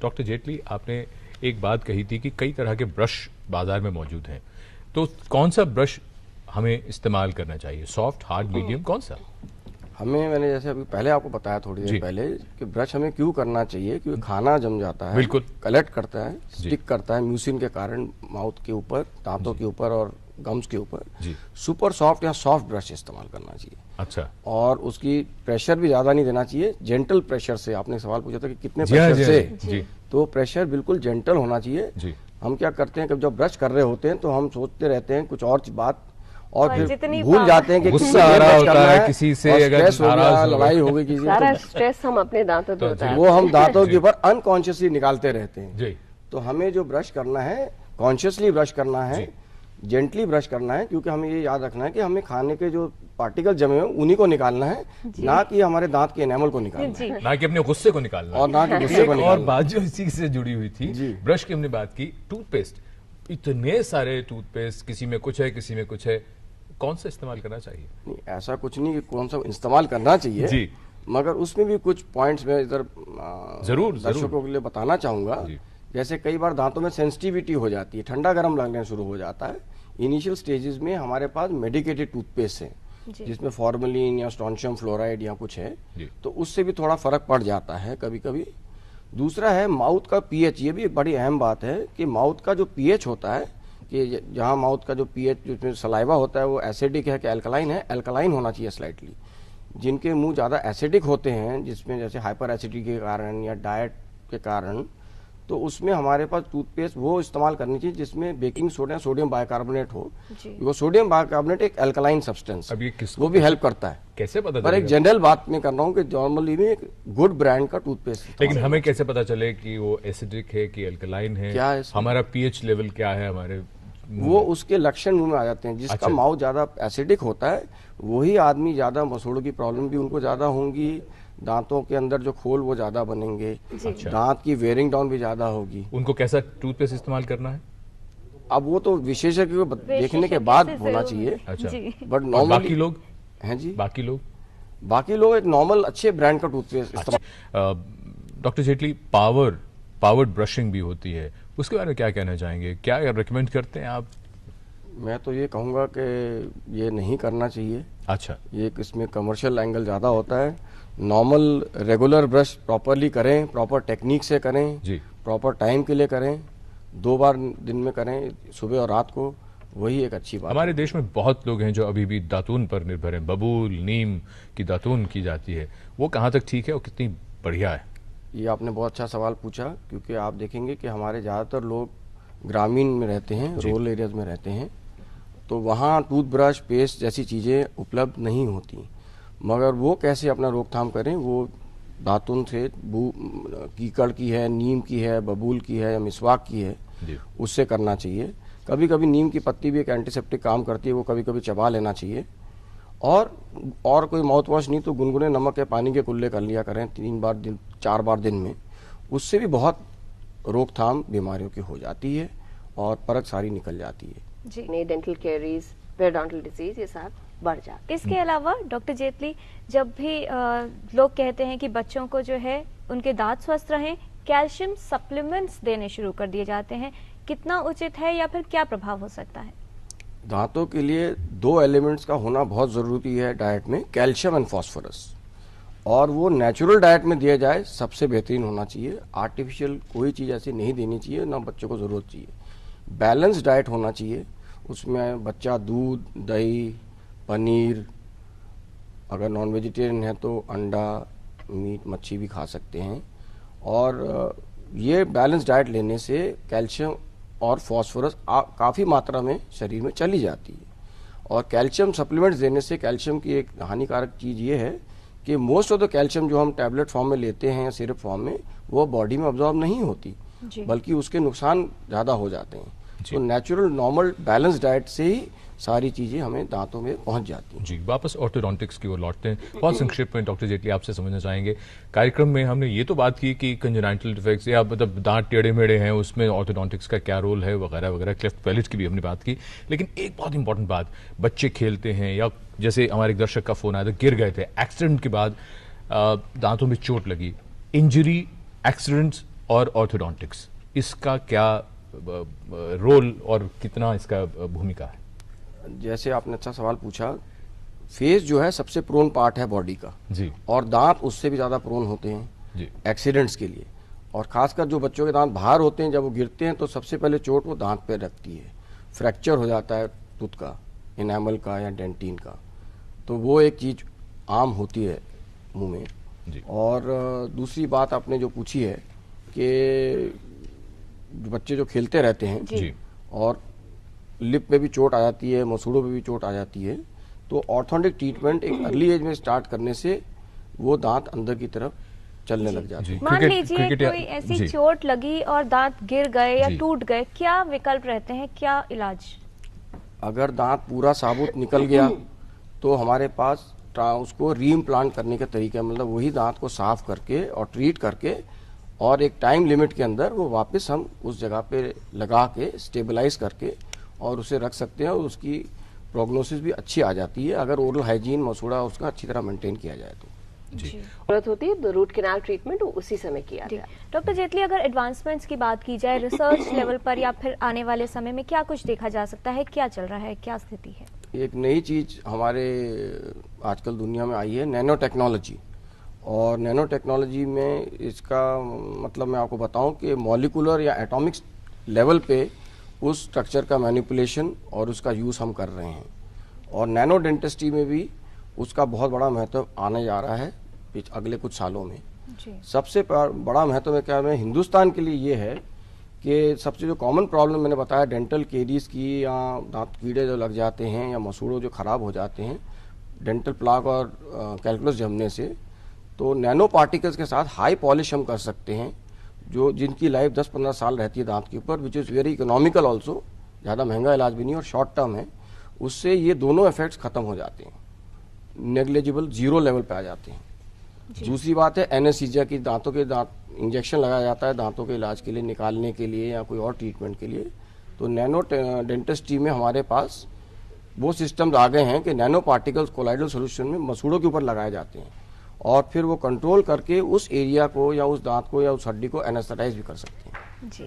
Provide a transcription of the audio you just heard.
Doctor Jaitley, आपने एक बात कही थी कि कई तरह के ब्रश बाजार में मौजूद हैं, तो कौन सा ब्रश हमें इस्तेमाल करना चाहिए? सॉफ्ट, हार्ड, मीडियम, कौन सा? मैंने जैसे अभी पहले आपको बताया थोड़ी देर पहले कि ब्रश हमें क्यों करना चाहिए, क्योंकि खाना जम जाता है, बिल्कुल कलेक्ट करता है, स्टिक करता है म्यूसिन के कारण माउथ के ऊपर, दांतों के ऊपर और गम्स के ऊपर। सुपर सॉफ्ट या सॉफ्ट ब्रश इस्तेमाल करना चाहिए। अच्छा। और उसकी प्रेशर भी ज्यादा नहीं देना चाहिए, जेंटल प्रेशर से। आपने सवाल पूछा था कि कितने प्रेशर से, तो प्रेशर बिल्कुल जेंटल होना चाहिए। हम क्या करते हैं कि जब ब्रश कर रहे होते हैं तो हम सोचते रहते हैं कुछ और बात, और फिर भूल जाते हैं कि गुस्सा आ रहा होता है किसी से, अगर नाराज लड़ाई हो गई किसी, सारा स्ट्रेस हम अपने दांतों पे होता है, वो हम दांतों के ऊपर अनकॉन्शियसली निकालते रहते हैं। तो हमें जो ब्रश करना है, कॉन्शियसली ब्रश करना है, जेंटली ब्रश करना है, क्योंकि हमें ये याद रखना है कि हमें खाने के जो पार्टिकल जमे हुए उन्हीं को निकालना है, ना कि हमारे दांत के एनामल को निकालना है, ना कि अपने गुस्से को निकालना, और ना कि गुस्से को निकालना। और बात जो इसी से जुड़ी हुई थी, ब्रश की हमने बात की, टूथपेस्ट, इतने सारे टूथपेस्ट, किसी में कुछ है किसी में कुछ है, कौन सा इस्तेमाल करना चाहिए? नहीं, ऐसा कुछ नहीं कि कौन सा इस्तेमाल करना चाहिए जी, मगर उसमें भी कुछ पॉइंट्स में इधर जरूर दर्शकों के लिए बताना चाहूंगा। जैसे कई बार दांतों में सेंसिटिविटी हो जाती है, ठंडा गर्म लगने शुरू हो जाता है। इनिशियल स्टेजेस में हमारे पास मेडिकेटेड टूथपेस्ट है जिसमें फॉर्मेलिन या स्ट्रोंशियम फ्लोराइड या कुछ है, तो उससे भी थोड़ा फर्क पड़ जाता है कभी कभी। दूसरा है माउथ का पीएच। ये भी एक बड़ी अहम बात है कि माउथ का जो पीएच होता है, कि जहाँ माउथ का जो पीएच, जिसमें सलाइवा होता है, वो एसिडिक है कि अल्कलाइन है, अल्कलाइन होना चाहिए स्लाइटली। जिनके मुंह ज़्यादा एसिडिक होते हैं, जिसमें जैसे हाइपर एसिडिटी के कारण या डाइट के कारण, तो उसमें हमारे पास टूथपेस्ट वो इस्तेमाल करनी चाहिए जिसमें बेकिंग सोडा, सोडियम बाइकार्बोनेट हो। वो सोडियम बाइकार्बोनेट एक अल्कलाइन सब्सटेंस, वो भी हेल्प करता है। कैसे पता? पर एक जनरल बात मैं कर रहा हूँ कि नॉर्मली में एक गुड ब्रांड का टूथपेस्ट। लेकिन हमें कैसे पता चले कि वो एसिडिक है कि अल्कलाइन है? क्या है हमारा पीएच लेवल क्या है हमारे? वो उसके लक्षण मुंह में आ जाते हैं। जिसका माउथ ज्यादा एसिडिक होता है वही आदमी ज्यादा मसूड़ों की प्रॉब्लम भी उनको ज्यादा होंगी, दांतों के अंदर जो खोल वो ज्यादा बनेंगे, दांत की वेयरिंग डाउन भी ज्यादा होगी। उनको कैसा टूथपेस्ट इस्तेमाल करना है? अब वो तो विशेषज्ञ को देखने के बाद होना चाहिए। बट नॉर्मल बाकी लोग हैं जी, बाकी लोग एक नॉर्मल अच्छे ब्रांड का टूथपेस्ट इस्तेमाल। डॉक्टर जेटली, पावर्ड ब्रशिंग भी होती है, उसके बारे में क्या कहना चाहेंगे? क्या रिकमेंड करते हैं आप? मैं तो ये कहूँगा कि ये नहीं करना चाहिए। अच्छा। ये इसमें कमर्शियल एंगल ज़्यादा होता है। नॉर्मल रेगुलर ब्रश प्रॉपरली करें, प्रॉपर टेक्निक से करें जी, प्रॉपर टाइम के लिए करें, 2 बार दिन में करें, सुबह और रात को, वही एक अच्छी बात। हमारे देश में बहुत लोग हैं जो अभी भी दातून पर निर्भर हैं, बबूल, नीम की दातून की जाती है, वो कहाँ तक ठीक है और कितनी बढ़िया है? ये आपने बहुत अच्छा सवाल पूछा, क्योंकि आप देखेंगे कि हमारे ज़्यादातर लोग ग्रामीण में रहते हैं, रूरल एरियाज में रहते हैं, तो वहाँ टूथब्रश, पेस्ट जैसी चीज़ें उपलब्ध नहीं होती। मगर वो कैसे अपना रोकथाम करें? वो दातुन से, कीकड़ की है, नीम की है, बबूल की है या मिसवाक की है, उससे करना चाहिए। कभी कभी नीम की पत्ती भी एक एंटीसेप्टिक काम करती है, वो कभी कभी चबा लेना चाहिए। और कोई माउथ वॉश नहीं तो गुनगुने नमक के पानी के कुल्ले कर लिया करें 3 बार दिन, 4 बार दिन में। उससे भी बहुत रोकथाम बीमारियों की हो जाती है और परख सारी निकल जाती है जी। डेंटल कैरीज, पेरिडोंटल डिजीज, ये सब बढ़ जाते हैं। इसके अलावा डॉक्टर जेटली, जब भी लोग कहते हैं कि बच्चों को जो है उनके दांत स्वस्थ रहें, कैल्शियम सप्लीमेंट्स देने शुरू कर दिए जाते हैं, कितना उचित है या फिर क्या प्रभाव हो सकता है? दांतों के लिए 2 एलिमेंट्स का होना बहुत ज़रूरी है डाइट में, कैल्शियम एंड फॉस्फोरस, और वो नेचुरल डाइट में दिया जाए सबसे बेहतरीन होना चाहिए। आर्टिफिशियल कोई चीज़ ऐसी नहीं देनी चाहिए, ना बच्चों को ज़रूरत चाहिए। बैलेंस डाइट होना चाहिए, उसमें बच्चा दूध, दही, पनीर, अगर नॉन वेजिटेरियन है तो अंडा, मीट, मच्छी भी खा सकते हैं। और ये बैलेंस डाइट लेने से कैल्शियम और फॉस्फोरस काफ़ी मात्रा में शरीर में चली जाती है। और कैल्शियम सप्लीमेंट्स देने से कैल्शियम की एक हानिकारक चीज़ ये है कि मोस्ट ऑफ द कैल्शियम जो हम टैबलेट फॉर्म में लेते हैं या सिरप फॉर्म में, वो बॉडी में अब्जॉर्ब नहीं होती, बल्कि उसके नुकसान ज़्यादा हो जाते हैं। तो नेचुरल नॉर्मल बैलेंस डाइट से ही सारी चीजें हमें दांतों में पहुंच जाती हैं। जी, वापस ऑर्थोडोंटिक्स की ओर लौटते हैं। बहुत संक्षिप्त में डॉक्टर जेटली आपसे समझना चाहेंगे, कार्यक्रम में हमने ये तो बात की कि कंजेनाइटल डिफेक्ट्स या मतलब दांत टेढ़े मेढ़े हैं, उसमें ऑर्थोडोंटिक्स का क्या रोल है वगैरह वगैरह, क्लेफ्ट पैलेट की भी हमने बात की। लेकिन एक बहुत इंपॉर्टेंट बात, बच्चे खेलते हैं या जैसे हमारे एक दर्शक का फोन आया था, गिर गए थे, एक्सीडेंट के बाद दांतों में चोट लगी, इंजरी, एक्सीडेंट्स और ऑर्थोडोंटिक्स, इसका क्या रोल और कितना इसका भूमिका है? जैसे आपने अच्छा सवाल पूछा, फेस जो है सबसे प्रोन पार्ट है बॉडी का जी और दांत उससे भी ज़्यादा प्रोन होते हैं जी एक्सीडेंट्स के लिए। और खासकर जो बच्चों के दांत बाहर होते हैं, जब वो गिरते हैं तो सबसे पहले चोट वो दांत पे लगती है, फ्रैक्चर हो जाता है टूथ का, इनेमल का या डेंटिन का, तो वो एक चीज़ आम होती है मुंह में। जी। और दूसरी बात आपने जो पूछी है कि बच्चे जो खेलते रहते हैं जी और लिप पे भी चोट आ जाती है, मसूड़ों पे भी चोट आ जाती है, तो ऑर्थोडोंटिक ट्रीटमेंट एक अर्ली एज में स्टार्ट करने से वो दांत अंदर की तरफ चलने लग जाते हैं। मान क्रिकेट- लीजिए क्रिकेट या- कोई ऐसी जी। चोट लगी और दांत गिर गए या जी। टूट गए, क्या विकल्प रहते हैं, क्या इलाज? अगर दांत पूरा साबुत निकल गया तो हमारे पास उसको रीइम्प्लांट करने का तरीका है, मतलब वही दांत को साफ करके और ट्रीट करके और एक टाइम लिमिट के अंदर वो वापस हम उस जगह पे लगा के स्टेबलाइज करके और उसे रख सकते हैं, और उसकी प्रोग्नोसिस भी अच्छी आ जाती है अगर ओरल हाइजीन मसूड़ा उसका अच्छी तरह मेंटेन किया जाए तो। जी जरूरत होती है रूट कैनाल ट्रीटमेंट उसी समय किया जी जाए। डॉक्टर जेटली, अगर एडवांसमेंट्स की बात की जाए रिसर्च लेवल पर या फिर आने वाले समय में क्या कुछ देखा जा सकता है, क्या चल रहा है, क्या स्थिति है? एक नई चीज़ हमारे आजकल दुनिया में आई है, नैनो टेक्नोलॉजी। और नैनो टेक्नोलॉजी में इसका मतलब मैं आपको बताऊं कि मॉलिकुलर या एटॉमिक लेवल पे उस स्ट्रक्चर का मैनिपुलेशन और उसका यूज़ हम कर रहे हैं, और नैनो डेंटिस्ट्री में भी उसका बहुत बड़ा महत्व आने जा रहा है अगले कुछ सालों में। जी सबसे बड़ा महत्व में क्या है हिंदुस्तान के लिए ये है कि सबसे जो कॉमन प्रॉब्लम मैंने बताया डेंटल केरीज की, या दांत कीड़े जो लग जाते हैं या मसूड़ों जो ख़राब हो जाते हैं डेंटल प्लाक और कैलकुलस जमने से, तो नैनो पार्टिकल्स के साथ हाई पॉलिश हम कर सकते हैं, जो जिनकी लाइफ 10-15 साल रहती है दांत के ऊपर, which is very economical also, ज़्यादा महंगा इलाज भी नहीं और शॉर्ट टर्म है। उससे ये दोनों इफेक्ट्स ख़त्म हो जाते हैं, नेग्लिजिबल जीरो लेवल पे आ जाते हैं। दूसरी बात है एनेस्थीसिया की, दांतों के दांत इंजेक्शन लगाया जाता है दांतों के इलाज के लिए, निकालने के लिए या कोई और ट्रीटमेंट के लिए। तो नैनो डेंटिस्ट्री में हमारे पास वो सिस्टम्स आ गए हैं कि नैनो पार्टिकल्स कोलाइडल सॉल्यूशन में मसूड़ों के ऊपर लगाए जाते हैं और फिर वो कंट्रोल करके उस एरिया को या उस दांत को या उस हड्डी को एनेस्थेटाइज भी कर सकते हैं। जी